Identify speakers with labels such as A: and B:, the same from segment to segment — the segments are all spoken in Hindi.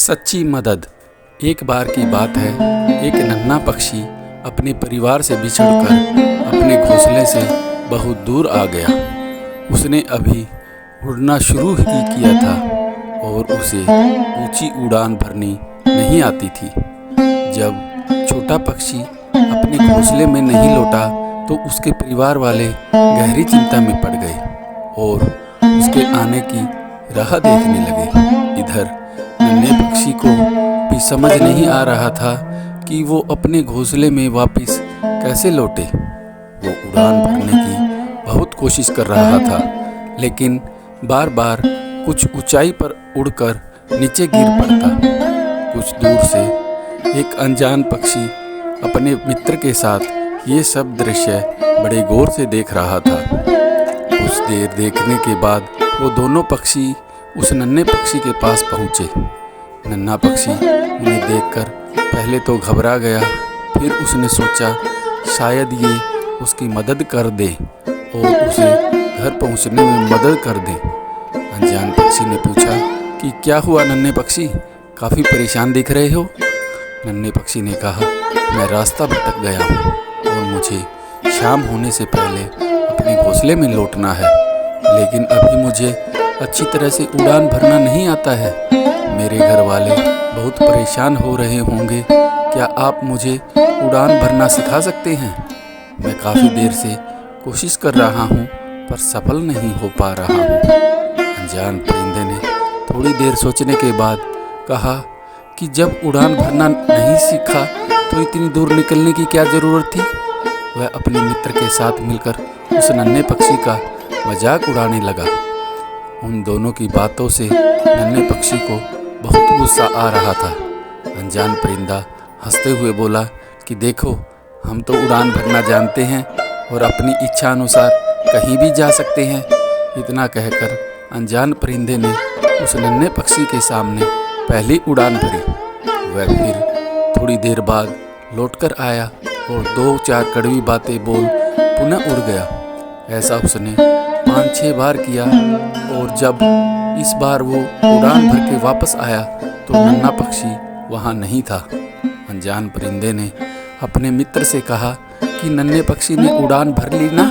A: सच्ची मदद। एक बार की बात है, एक नन्हा पक्षी अपने परिवार से बिछड़कर अपने घोंसले से बहुत दूर आ गया। उसने अभी उड़ना शुरू ही किया था और उसे ऊंची उड़ान भरनी नहीं आती थी। जब छोटा पक्षी अपने घोंसले में नहीं लौटा तो उसके परिवार वाले गहरी चिंता में पड़ गए और उसके आने की राह देखने लगे। इधर नन्हे पक्षी को भी समझ नहीं आ रहा था कि वो अपने घोंसले में वापस कैसे लौटे। वो उड़ान भरने की बहुत कोशिश कर रहा था, लेकिन बार बार कुछ ऊंचाई पर उड़कर नीचे गिर पड़ता। कुछ दूर से एक अनजान पक्षी अपने मित्र के साथ ये सब दृश्य बड़े गौर से देख रहा था। कुछ देर देखने के बाद वो दोनों पक्षी उस नन्हे पक्षी के पास पहुँचे। नन्हा पक्षी उन्हें देखकर पहले तो घबरा गया, फिर उसने सोचा शायद ये उसकी मदद कर दे और उसे घर पहुंचने में मदद कर दे। अनजान पक्षी ने पूछा कि क्या हुआ नन्हे पक्षी, काफ़ी परेशान दिख रहे हो। नन्हे पक्षी ने कहा, मैं रास्ता भटक गया हूँ और मुझे शाम होने से पहले अपने घोंसले में लौटना है, लेकिन अभी मुझे अच्छी तरह से उड़ान भरना नहीं आता है। मेरे घर वाले बहुत परेशान हो रहे होंगे, क्या आप मुझे उड़ान भरना सिखा सकते हैं। मैं काफ़ी देर से कोशिश कर रहा हूँ पर सफल नहीं हो पा रहा हूँ। अनजान परिंदे ने थोड़ी देर सोचने के बाद कहा कि जब उड़ान भरना नहीं सीखा तो इतनी दूर निकलने की क्या ज़रूरत थी। वह अपने मित्र के साथ मिलकर उस नन्हे पक्षी का मजाक उड़ाने लगा। उन दोनों की बातों से नन्हे पक्षी को बहुत गुस्सा आ रहा था। अनजान परिंदा हंसते हुए बोला कि देखो, हम तो उड़ान भरना जानते हैं और अपनी इच्छा अनुसार कहीं भी जा सकते हैं। इतना कहकर अनजान परिंदे ने उस नन्हे पक्षी के सामने पहली उड़ान भरी। वह फिर थोड़ी देर बाद लौटकर आया और 2-4 कड़वी बातें बोल पुनः उड़ गया। ऐसा उसने 5-6 बार किया और जब इस बार वो उड़ान भर के वापस आया तो नन्हा पक्षी वहाँ नहीं था। अनजान परिंदे ने अपने मित्र से कहा कि नन्हे पक्षी ने उड़ान भर ली ना।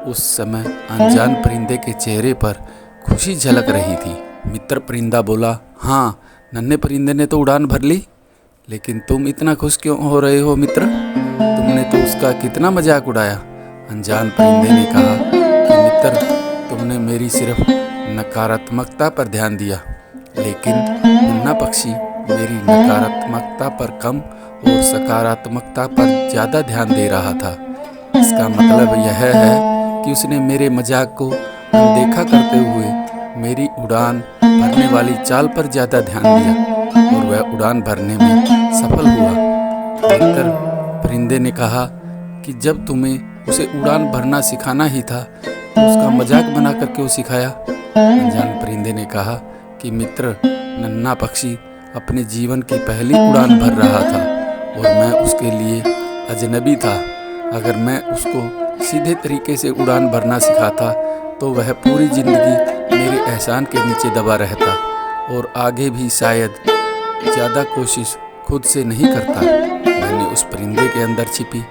A: उस समय अनजान परिंदे के चेहरे पर खुशी झलक रही थी। मित्र परिंदा बोला, हाँ, नन्हे परिंदे ने तो उड़ान भर ली, लेकिन तुम इतना खुश क्यों हो रहे हो मित्र, तुमने तो उसका कितना मजाक उड़ाया। अनजान परिंदे ने कहा कि मित्र, तुमने मेरी सिर्फ नकारात्मकता पर ध्यान दिया, लेकिन नन्हा पक्षी मेरी नकारात्मकता पर कम और सकारात्मकता पर ज़्यादा ध्यान दे रहा था। इसका मतलब यह है कि उसने मेरे मजाक को अनदेखा करते हुए मेरी उड़ान भरने वाली चाल पर ज़्यादा ध्यान दिया और वह उड़ान भरने में सफल हुआ। मित्र परिंदे ने कहा कि जब तुम्हें उसे उड़ान भरना सिखाना ही था तो उसका मजाक बनाकर क्यों सिखाया। अनजान परिंदे ने कहा कि मित्र, नन्हा पक्षी अपने जीवन की पहली उड़ान भर रहा था और मैं उसके लिए अजनबी था। अगर मैं उसको सीधे तरीके से उड़ान भरना सिखाता तो वह पूरी ज़िंदगी मेरे एहसान के नीचे दबा रहता और आगे भी शायद ज़्यादा कोशिश खुद से नहीं करता। मैंने उस परिंदे के अंदर छिपी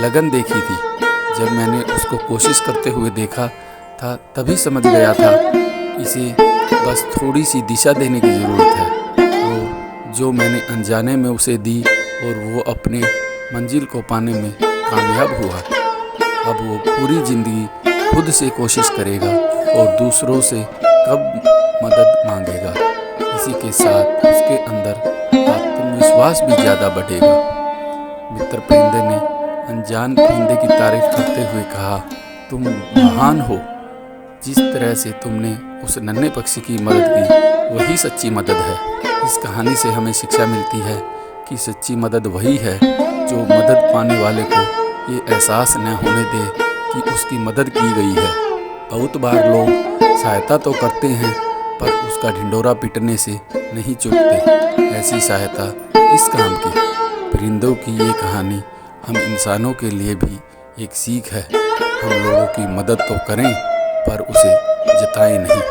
A: लगन देखी थी। जब मैंने उसको कोशिश करते हुए देखा था तभी समझ गया था इसे बस थोड़ी सी दिशा देने की ज़रूरत है। वो जो मैंने अनजाने में उसे दी और वो अपने मंजिल को पाने में कामयाब हुआ। अब वो पूरी ज़िंदगी खुद से कोशिश करेगा और दूसरों से कब मदद मांगेगा। इसी के साथ उसके अंदर आत्मविश्वास भी ज़्यादा बढ़ेगा। मित्र परिंदे ने अनजान परिंदे की तारीफ करते हुए कहा, तुम महान हो। जिस तरह से तुमने उस नन्हे पक्षी की मदद की वही सच्ची मदद है। इस कहानी से हमें शिक्षा मिलती है कि सच्ची मदद वही है जो मदद पाने वाले को ये एहसास न होने दे कि उसकी मदद की गई है। बहुत बार लोग सहायता तो करते हैं पर उसका ढिंढोरा पीटने से नहीं चूकते। ऐसी सहायता इस काम की। परिंदों की ये कहानी हम इंसानों के लिए भी एक सीख है। हम लोगों की मदद तो करें पर उसे जताएं नहीं।